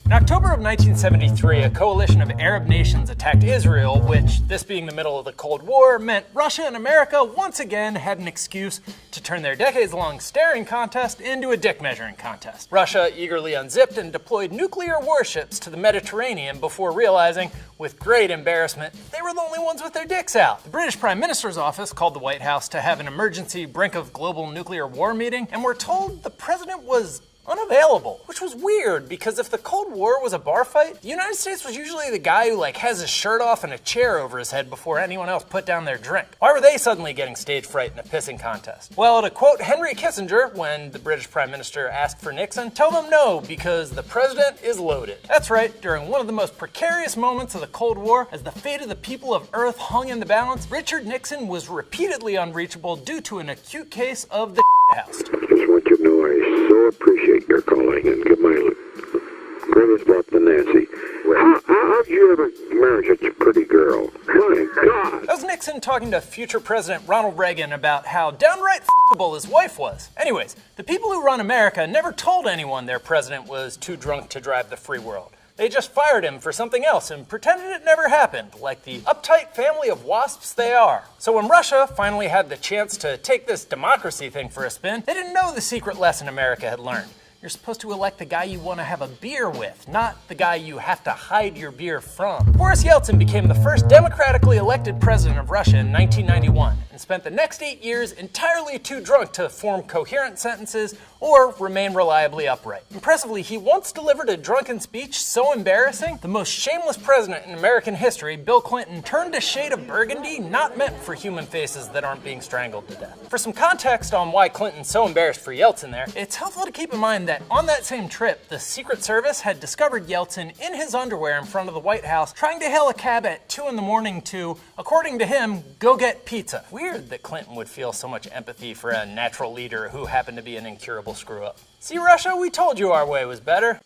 In October of 1973, a coalition of Arab nations attacked Israel, which, this being the middle of the Cold War, meant Russia and America once again had an excuse to turn their decades-long staring contest into a dick-measuring contest. Russia eagerly unzipped and deployed nuclear warships to the Mediterranean before realizing, with great embarrassment, they were the only ones with their dicks out. The British Prime Minister's office called the White House to have an emergency brink of global nuclear war meeting, and we're told the president was unavailable, which was weird because if the Cold War was a bar fight, the United States was usually the guy who has his shirt off and a chair over his head before anyone else put down their drink. Why were they suddenly getting stage fright in a pissing contest? Well, to quote Henry Kissinger when the British Prime Minister asked for Nixon, tell them no because the president is loaded. That's right, during one of the most precarious moments of the Cold War, as the fate of the people of Earth hung in the balance, Richard Nixon was repeatedly unreachable due to an acute case of the house. Just want you to know I so appreciate your calling and give my greatest love to Nancy. How'd you ever marry such a pretty girl? My God! That was Nixon talking to future President Ronald Reagan about how downright f***able his wife was. Anyways, the people who run America never told anyone their president was too drunk to drive the free world. They just fired him for something else and pretended it never happened, like the uptight family of wasps they are. So when Russia finally had the chance to take this democracy thing for a spin, they didn't know the secret lesson America had learned. You're supposed to elect the guy you want to have a beer with, not the guy you have to hide your beer from. Boris Yeltsin became the first democratically elected president of Russia in 1991 and spent the next 8 years entirely too drunk to form coherent sentences or remain reliably upright. Impressively, he once delivered a drunken speech so embarrassing, the most shameless president in American history, Bill Clinton, turned a shade of burgundy not meant for human faces that aren't being strangled to death. For some context on why Clinton's so embarrassed for Yeltsin there, it's helpful to keep in mind that on that same trip, the Secret Service had discovered Yeltsin in his underwear in front of the White House, trying to hail a cab at 2 a.m. to, according to him, go get pizza. Weird that Clinton would feel so much empathy for a natural leader who happened to be an incurable screw-up. See, Russia, we told you our way was better.